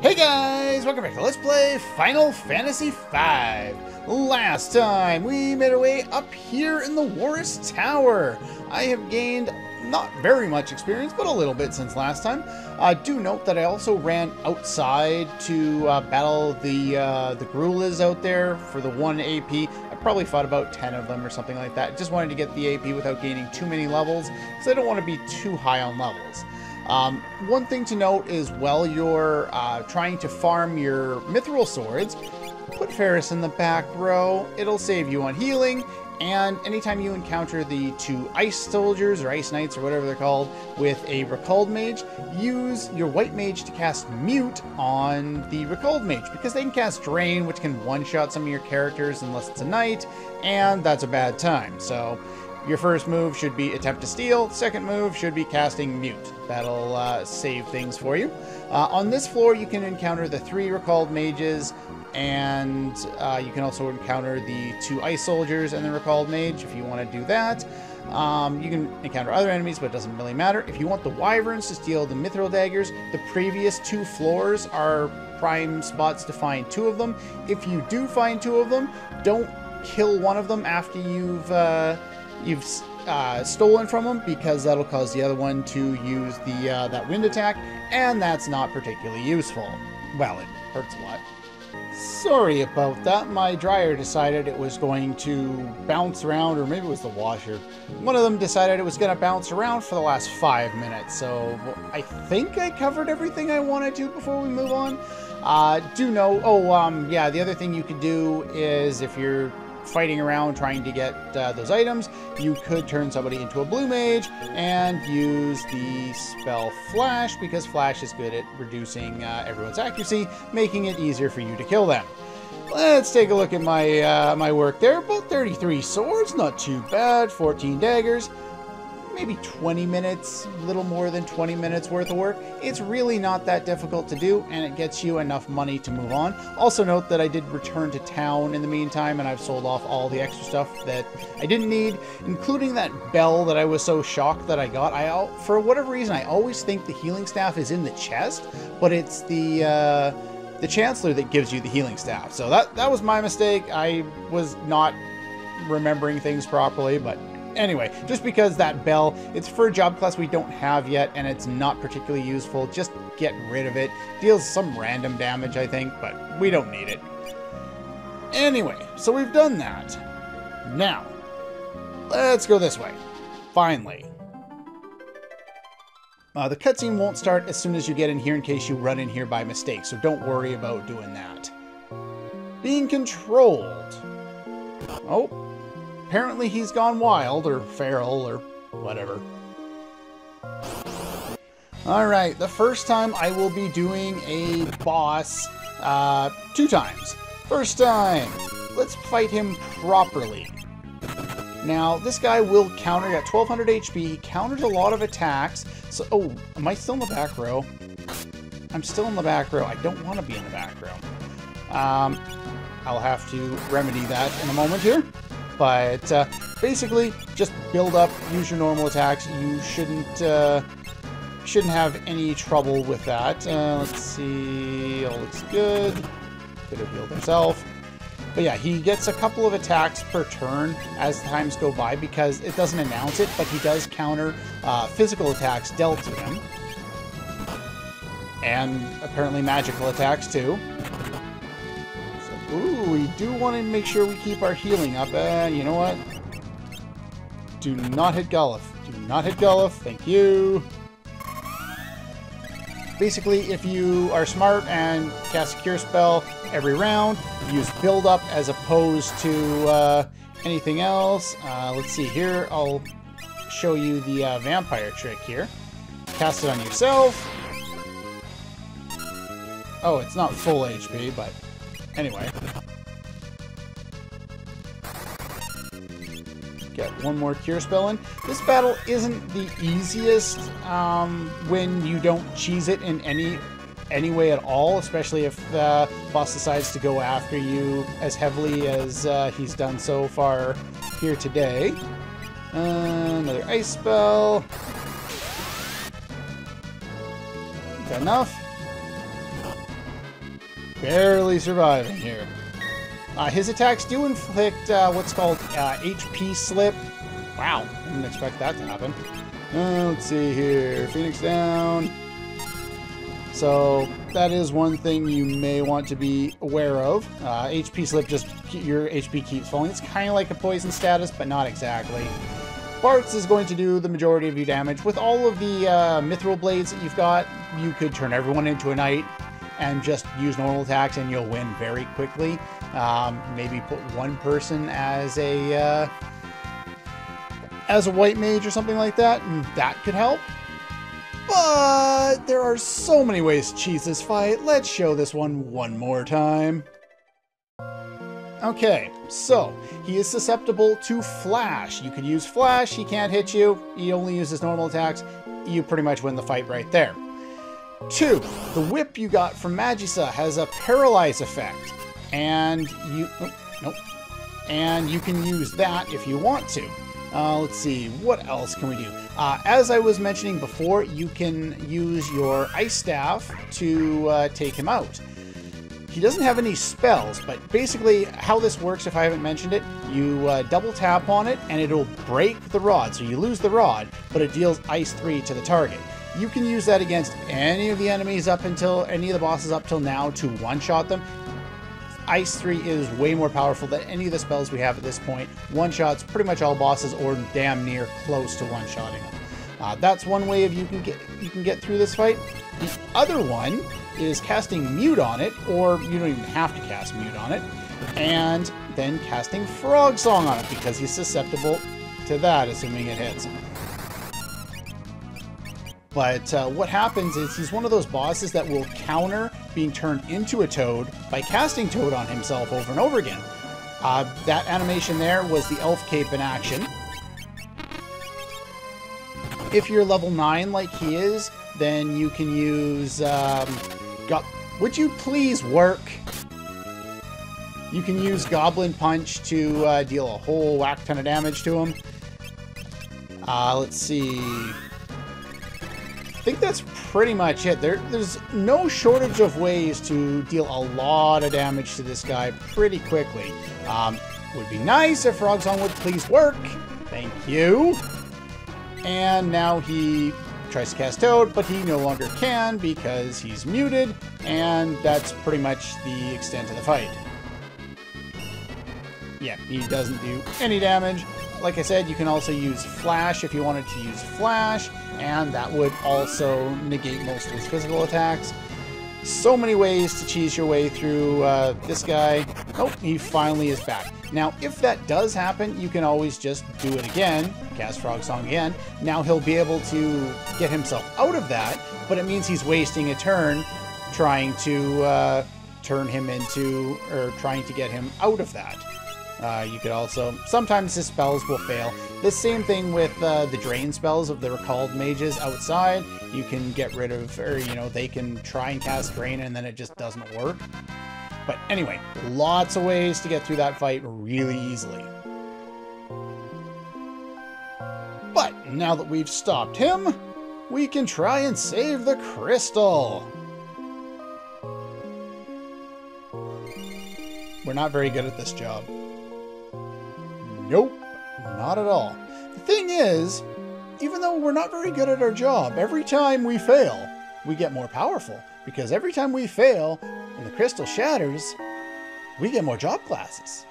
Hey guys, welcome back to Let's Play Final Fantasy V. Last time we made our way up here in the Worus Tower. I have gained not very much experience, but a little bit since last time. Do note that I also ran outside to battle the gorillas out there for the 1 AP. I probably fought about 10 of them or something like that. Just wanted to get the AP without gaining too many levels, because I don't want to be too high on levels. One thing to note is while you're trying to farm your mithril swords, put Ferris in the back row. It'll save you on healing, and anytime you encounter the 2 ice soldiers or ice knights or whatever they're called with a recalled mage, use your white mage to cast mute on the recalled mage, because they can cast drain, which can one-shot some of your characters unless it's a knight, and that's a bad time. So your first move should be attempt to steal. Second move should be casting mute. That'll save things for you. On this floor, you can encounter the 3 recalled mages, and you can also encounter the 2 ice soldiers and the recalled mage if you want to do that. You can encounter other enemies, but it doesn't really matter. If you want the wyverns to steal the mithril daggers, the previous 2 floors are prime spots to find 2 of them. If you do find 2 of them, don't kill one of them after you've stolen from them, because that'll cause the other one to use the that wind attack, and that's not particularly useful. Well, it hurts a lot. Sorry about that. My dryer decided it was going to bounce around, or maybe it was the washer. One of them decided it was going to bounce around for the last 5 minutes, so I think I covered everything I wanted to before we move on. Do know, yeah, the other thing you could do is if you're fighting around trying to get those items, you could turn somebody into a blue mage and use the spell Flash, because Flash is good at reducing everyone's accuracy, making it easier for you to kill them. Let's take a look at my my work there. About 33 swords, not too bad. 14 daggers, maybe 20 minutes, a little more than 20 minutes worth of work. It's really not that difficult to do, and it gets you enough money to move on. Also note that I did return to town in the meantime, and I've sold off all the extra stuff that I didn't need, including that bell that I was so shocked that I got. For whatever reason, I always think the healing staff is in the chest, but it's the Chancellor that gives you the healing staff. So that was my mistake. I was not remembering things properly, but anyway, just because that bell, it's for a job class we don't have yet, and it's not particularly useful, just get rid of it. Deals some random damage, I think, but we don't need it. Anyway, so we've done that. Now, let's go this way. Finally. The cutscene won't start as soon as you get in here in case you run in here by mistake, so don't worry about doing that. Being controlled. Oh. Apparently he's gone wild, or feral, or whatever. Alright, the first time I will be doing a boss 2 times. First time, let's fight him properly. Now, this guy will counter, got 1200 HP, he counters a lot of attacks. So, oh, am I still in the back row? I'm still in the back row. I don't want to be in the back row. I'll have to remedy that in a moment here. But basically, just build up, use your normal attacks. You shouldn't have any trouble with that. Let's see, all looks good. Could have healed himself. But yeah, he gets a couple of attacks per turn as times go by, because it doesn't announce it, but he does counter physical attacks dealt to him. And apparently magical attacks too. Ooh, we do want to make sure we keep our healing up. You know what? Do not hit Gullif. Do not hit Gullif. Thank you. Basically, if you are smart and cast a cure spell every round, use build up as opposed to anything else. Let's see here. I'll show you the vampire trick here. Cast it on yourself. Oh, it's not full HP, but anyway. Get one more cure spell in. This battle isn't the easiest when you don't cheese it in any way at all, especially if the boss decides to go after you as heavily as he's done so far here today. Another ice spell. Is that enough? barely surviving here. His attacks do inflict what's called HP slip. Wow, didn't expect that to happen. Let's see here. Phoenix down. So that is one thing you may want to be aware of. HP slip, just your HP keeps falling. It's kind of like a poison status, but not exactly. Bart's is going to do the majority of your damage. With all of the mithril blades that you've got, you could turn everyone into a knight and just use normal attacks and you'll win very quickly. Maybe put one person as a white mage or something like that, and that could help. But there are so many ways to cheese this fight. Let's show this one more time. Okay, so he is susceptible to flash. You could use flash, he can't hit you, he only uses normal attacks. You pretty much win the fight right there. 2, the whip you got from Magisa has a paralyze effect, and you can use that if you want to. Let's see, what else can we do? As I was mentioning before, you can use your ice staff to take him out. He doesn't have any spells, but basically how this works, if I haven't mentioned it, you double tap on it and it'll break the rod. So you lose the rod, but it deals Ice 3 to the target. You can use that against any of the enemies any of the bosses up till now to one-shot them. Ice 3 is way more powerful than any of the spells we have at this point. One-shots pretty much all bosses or damn near close to one-shotting them. That's one way you can get through this fight. The other one is casting Mute on it, or you don't even have to cast Mute on it, and then casting Frog Song on it because he's susceptible to that, assuming it hits. But what happens is he's one of those bosses that will counter being turned into a toad by casting Toad on himself over and over again. That animation there was the Elf Cape in action. If you're level 9 like he is, then you can use... would you please work? You can use Goblin Punch to deal a whole whack ton of damage to him. Let's see... I think that's pretty much it. There's no shortage of ways to deal a lot of damage to this guy pretty quickly. Would be nice if Frog Song would please work. Thank you. And now he tries to cast Toad, but he no longer can because he's muted, and that's pretty much the extent of the fight. Yeah, he doesn't do any damage. Like I said, you can also use Flash if you wanted to use Flash, and that would also negate most of his physical attacks. So many ways to cheese your way through this guy. Oh, he finally is back. Now, if that does happen, you can always just do it again, cast Frog Song again. Now he'll be able to get himself out of that, but it means he's wasting a turn trying to turn him into, or trying to get him out of that. You could also, sometimes his spells will fail. The same thing with the drain spells of the recalled mages outside. You can get rid of, or they can try and cast drain and then it just doesn't work. But anyway, lots of ways to get through that fight really easily. But now that we've stopped him, we can try and save the crystal. We're not very good at this job. Nope, not at all. The thing is, even though we're not very good at our job, every time we fail, we get more powerful. Because every time we fail, and the crystal shatters, we get more job classes.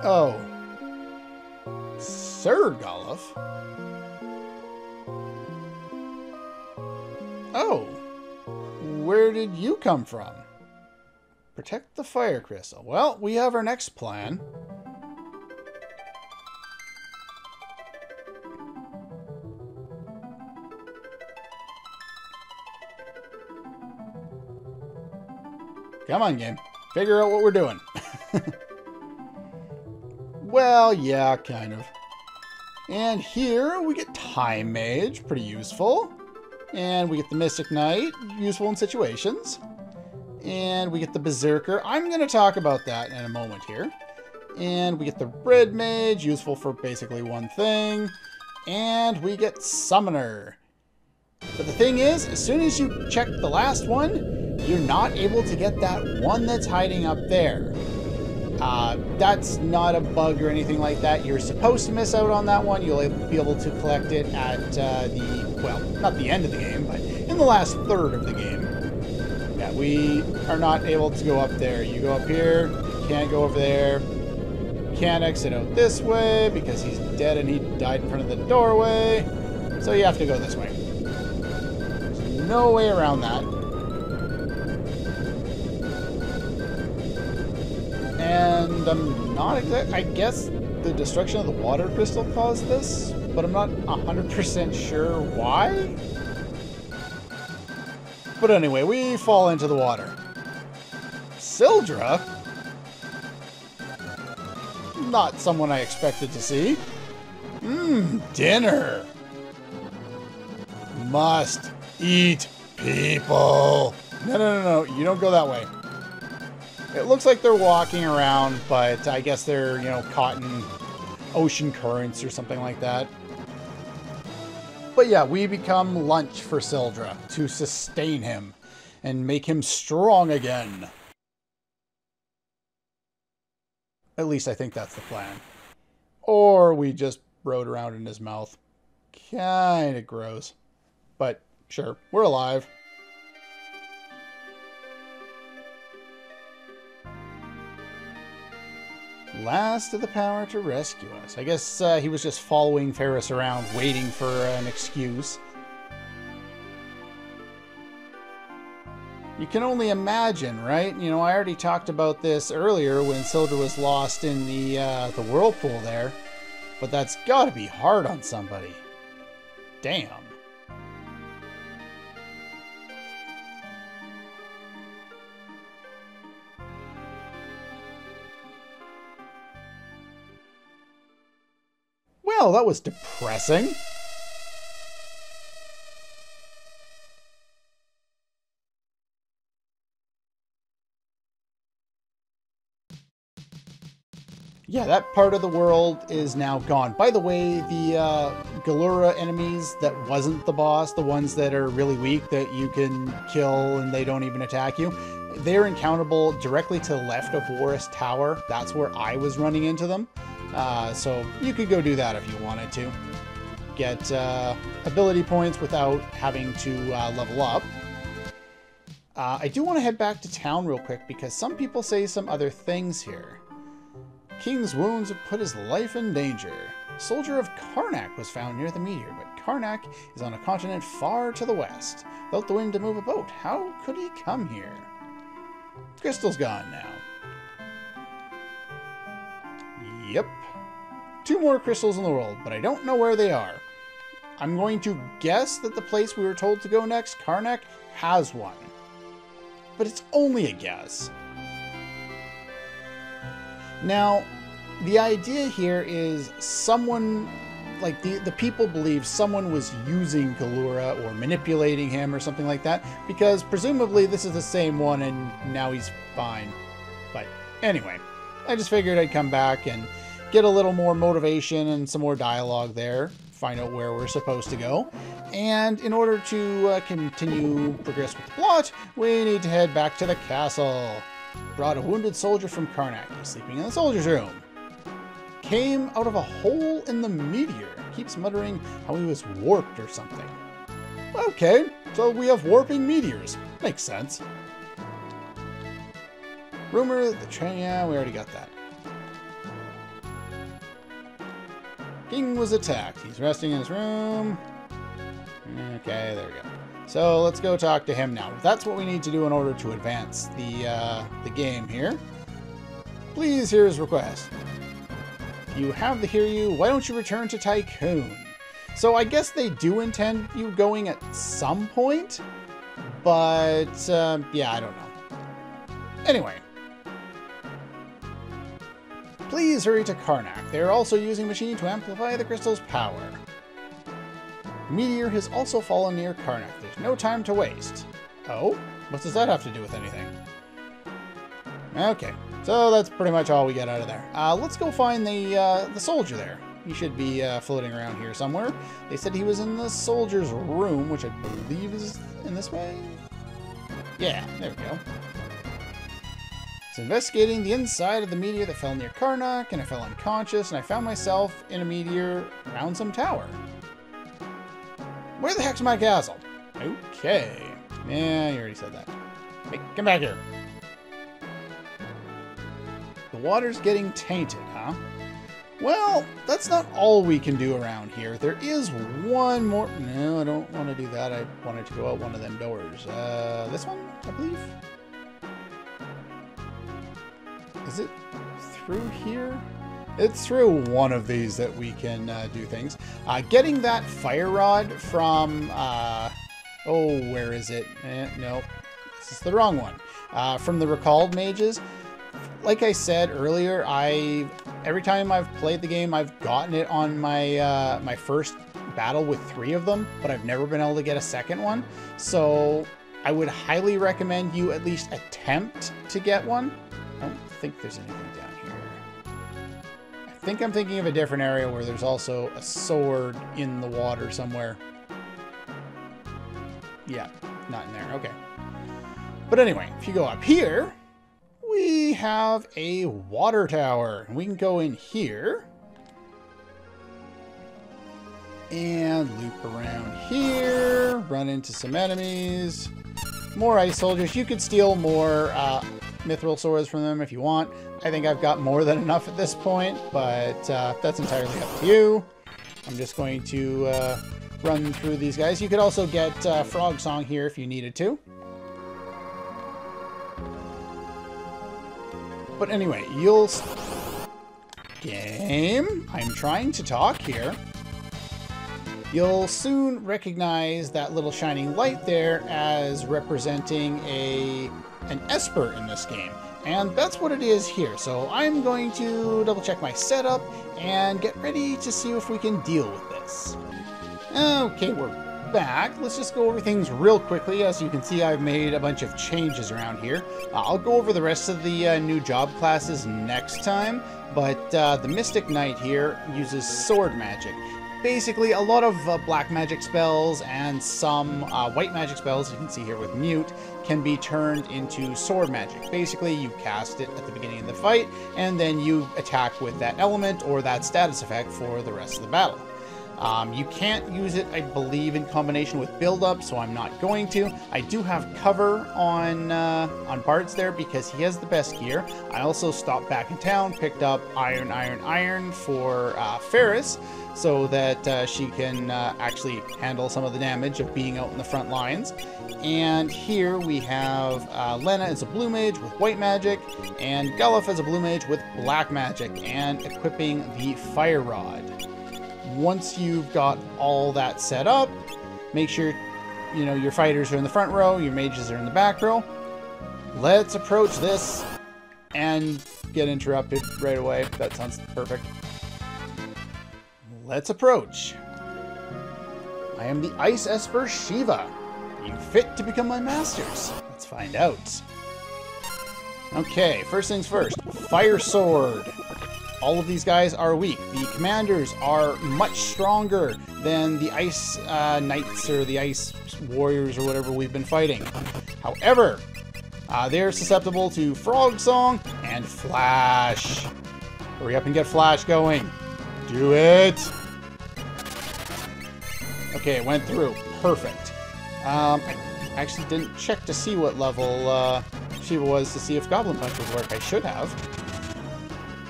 Oh. Sir Goluf? Oh. Where did you come from? Protect the fire crystal. Well, we have our next plan. Come on, game. Figure out what we're doing. Well, yeah, kind of. And here we get Time Mage, pretty useful. And we get the Mystic Knight, useful in situations. And we get the Berserker. I'm going to talk about that in a moment here. And we get the Red Mage, useful for basically one thing. And we get Summoner. But the thing is, as soon as you check the last one, you're not able to get that one that's hiding up there. That's not a bug or anything like that. You're supposed to miss out on that one. You'll be able to collect it at well, not the end of the game, but in the last third of the game. Yeah, we are not able to go up there. You go up here, can't go over there. Can't exit out this way because he's dead and he died in front of the doorway. So you have to go this way. There's no way around that. And I'm not exact. I guess the destruction of the water crystal caused this, but I'm not 100% sure why. But anyway, we fall into the water. Sildra? Not someone I expected to see. Dinner. Must eat people. No. You don't go that way. It looks like they're walking around, but I guess they're, you know, caught in ocean currents or something like that. But yeah, we become lunch for Sildra to sustain him and make him strong again. At least I think that's the plan. Or we just rode around in his mouth. Kinda gross. But sure, we're alive. Last of the power to rescue us. I guess he was just following Ferris around, waiting for an excuse. You can only imagine, right? You know, I already talked about this earlier when Sildra was lost in the whirlpool there. But that's gotta be hard on somebody. Damn. Well, that was depressing. Yeah, that part of the world is now gone. By the way, the Galura enemies that wasn't the boss, the ones that are really weak that you can kill and they don't even attack you, they're encounterable directly to the left of Worus Tower. That's where I was running into them. So you could go do that if you wanted to. Get ability points without having to level up. I do want to head back to town real quick because some people say some other things here. King's wounds have put his life in danger. A soldier of Karnak was found near the meteor, but Karnak is on a continent far to the west. Without the wind to move a boat, how could he come here? Crystal's gone now. Yep. 2 more crystals in the world, but I don't know where they are. I'm going to guess that the place we were told to go next, Karnak, has one. But it's only a guess. Now, the idea here is someone, like the people believe someone was using Galura or manipulating him or something like that, because presumably this is the same one and now he's fine. But anyway, I just figured I'd come back and get a little more motivation and some more dialogue there, find out where we're supposed to go. And in order to continue progress with the plot, we need to head back to the castle. Brought a wounded soldier from Karnak. He's sleeping in the soldier's room. Came out of a hole in the meteor. Keeps muttering how he was warped or something. Okay, so we have warping meteors. Makes sense. Rumor that the train... Yeah, we already got that. King was attacked. He's resting in his room. Okay, there we go. So let's go talk to him now. That's what we need to do in order to advance the game here. Please hear his request. If you have the Hiryu, why don't you return to Tycoon? So I guess they do intend you going at some point, but yeah, I don't know. Anyway. Please hurry to Karnak. They are also using machine to amplify the crystal's power. Meteor has also fallen near Karnak. There's no time to waste. Oh? What does that have to do with anything? Okay, so that's pretty much all we get out of there. Let's go find the soldier there. He should be floating around here somewhere. They said he was in the soldier's room, which I believe is in this way. Yeah, there we go. I was investigating the inside of the meteor that fell near Karnak, and I fell unconscious, and I found myself in a meteor around some tower. Where the heck's my castle? Okay. Yeah, you already said that. Hey, come back here. The water's getting tainted, huh? Well, that's not all we can do around here. There is one more... No, I don't want to do that. I wanted to go out one of them doors. This one, I believe? Is it through here? It's through one of these that we can do things. Getting that fire rod from... oh, where is it? No, this is the wrong one. From the Recalled Mages. Like I said earlier, every time I've played the game, I've gotten it on my my first battle with 3 of them, but I've never been able to get a second one. So I would highly recommend you at least attempt to get one. I don't think there's anything down here. I think I'm thinking of a different area where there's also a sword in the water somewhere. Yeah, not in there. Okay. But anyway, if you go up here, we have a water tower. We can go in here and loop around here, run into some enemies, more ice soldiers. You could steal more mithril swords from them if you want. I think I've got more than enough at this point, but that's entirely up to you. I'm just going to run through these guys. You could also get Frog Song here if you needed to. But anyway, Game, I'm trying to talk here. You'll soon recognize that little shining light there as representing an esper in this game. And that's what it is here. So I'm going to double check my setup and get ready to see if we can deal with this. Okay, we're back. Let's just go over things real quickly. As you can see, I've made a bunch of changes around here. I'll go over the rest of the new job classes next time, but the Mystic Knight here uses sword magic. Basically, a lot of black magic spells and some white magic spells, you can see here with Mute, can be turned into sword magic. Basically, you cast it at the beginning of the fight, and then you attack with that element or that status effect for the rest of the battle. You can't use it, I believe, in combination with build-up, so I'm not going to. I do have cover on Bard's there because he has the best gear. I also stopped back in town, picked up iron for Ferris, so that she can actually handle some of the damage of being out in the front lines. And here we have Lena as a blue mage with white magic, and Gullif as a blue mage with black magic, and equipping the fire rod. Once you've got all that set up, make sure your fighters are in the front row, your mages are in the back row. Let's approach this and get interrupted right away. That sounds perfect. Let's approach. I am the Ice Esper Shiva. Are you fit to become my masters? Let's find out. Okay, first things first. Fire Sword. All of these guys are weak. The commanders are much stronger than the Ice Knights or the Ice Warriors or whatever we've been fighting. However, they're susceptible to Frog Song and Flash. Hurry up and get Flash going. Do it. Okay, it went through. Perfect. I actually didn't check to see what level Shiva was to see if Goblin Punch would work. I should have.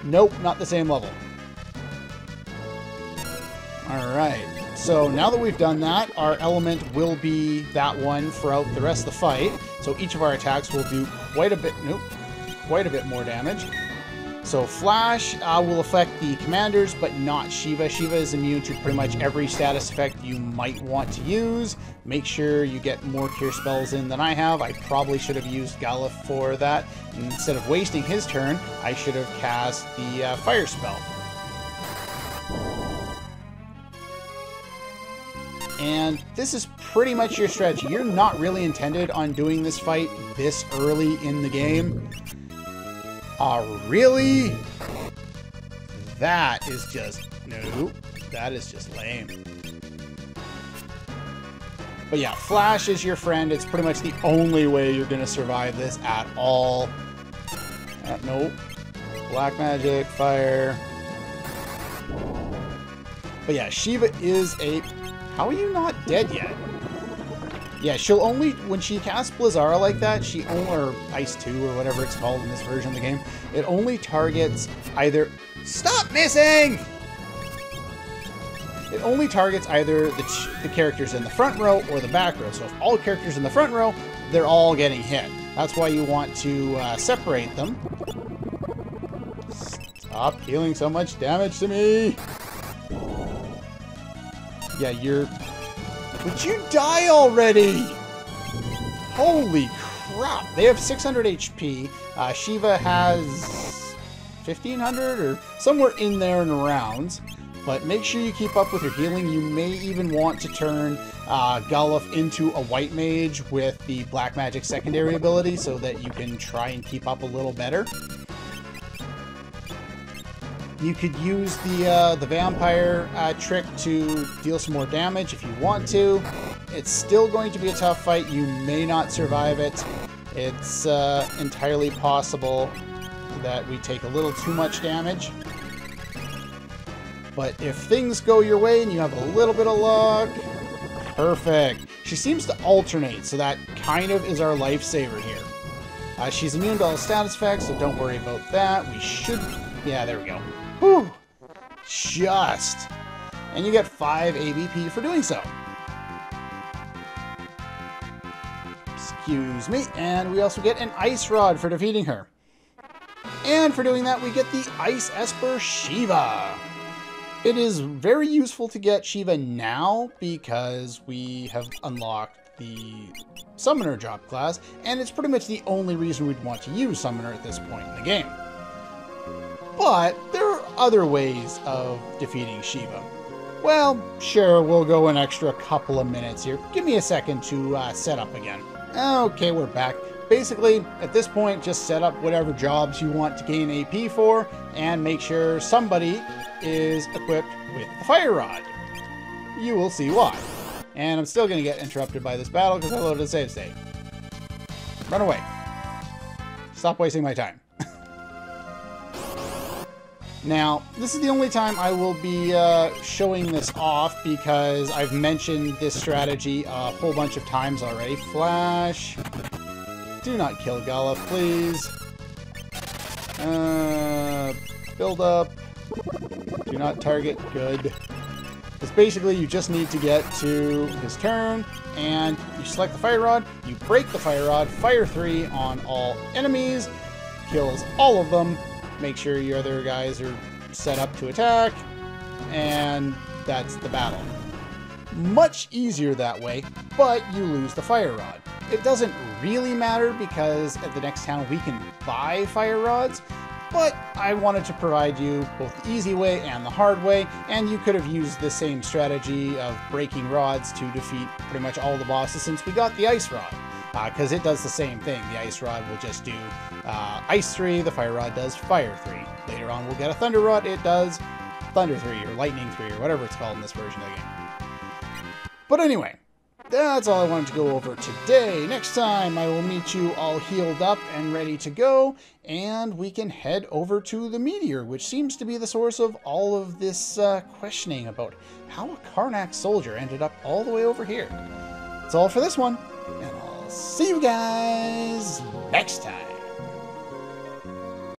Nope, not the same level. Alright, so now that we've done that, our element will be that one throughout the rest of the fight. So each of our attacks will do quite a bit more damage. So Flash will affect the commanders, but not Shiva. Shiva is immune to pretty much every status effect you might want to use. Make sure you get more cure spells in than I have. I probably should have used Gullif for that. Instead of wasting his turn, I should have cast the fire spell. And this is pretty much your strategy. You're not really intended on doing this fight this early in the game. Really? That is just No, that is just lame. But yeah, Flash is your friend. It's pretty much the only way you're going to survive this at all. Nope. Black magic, fire. But yeah, Shiva is a... How are you not dead yet? Yeah, she'll only... When she casts Blizzara like that, she only... Or Ice 2, or whatever it's called in this version of the game. It only targets either... Stop missing! It only targets either the characters in the front row or the back row. So if all characters in the front row, they're all getting hit. That's why you want to separate them. Stop dealing so much damage to me! Yeah, you're... Would you die already? Holy crap! They have 600 HP. Shiva has 1500 or somewhere in there in rounds. But make sure you keep up with your healing. You may even want to turn Gullif into a white mage with the black magic secondary ability so that you can try and keep up a little better. You could use the vampire trick to deal some more damage if you want to. It's still going to be a tough fight. You may not survive it. It's entirely possible that we take a little too much damage. But if things go your way and you have a little bit of luck... Perfect. She seems to alternate, so that kind of is our lifesaver here. She's immune to all status effects, so don't worry about that. We should... Yeah, there we go. Whew! Just. And you get 5 ABP for doing so. Excuse me. And we also get an Ice Rod for defeating her. And for doing that, we get the Ice Esper Shiva. It is very useful to get Shiva now because we have unlocked the Summoner job class, and it's pretty much the only reason we'd want to use Summoner at this point in the game. But there are other ways of defeating Shiva. Well, sure, we'll go an extra couple of minutes here. Give me a second to set up again. Okay, we're back. Basically, at this point, just set up whatever jobs you want to gain AP for, and make sure somebody is equipped with the Fire Rod. You will see why. And I'm still going to get interrupted by this battle because I loaded a save state. Run away. Stop wasting my time. Now, this is the only time I will be showing this off because I've mentioned this strategy a whole bunch of times already. Flash. Do not kill Gullif, please. Build up. Do not target. Good. Because basically you just need to get to his turn, and you select the Fire Rod, you break the Fire Rod, fire 3 on all enemies, kills all of them, make sure your other guys are set up to attack, and that's the battle. Much easier that way, but you lose the Fire Rod. It doesn't really matter because at the next town we can buy Fire Rods, but I wanted to provide you both the easy way and the hard way, and you could have used the same strategy of breaking rods to defeat pretty much all the bosses since we got the Ice Rod, because it does the same thing. The Ice Rod will just do Ice 3, the Fire Rod does Fire 3. Later on we'll get a Thunder Rod, it does Thunder 3 or Lightning 3 or whatever it's called in this version of the game. But anyway, that's all I wanted to go over today. Next time I will meet you all healed up and ready to go, and we can head over to the meteor, which seems to be the source of all of this questioning about how a Karnak soldier ended up all the way over here. That's all for this one, and I'll see you guys next time.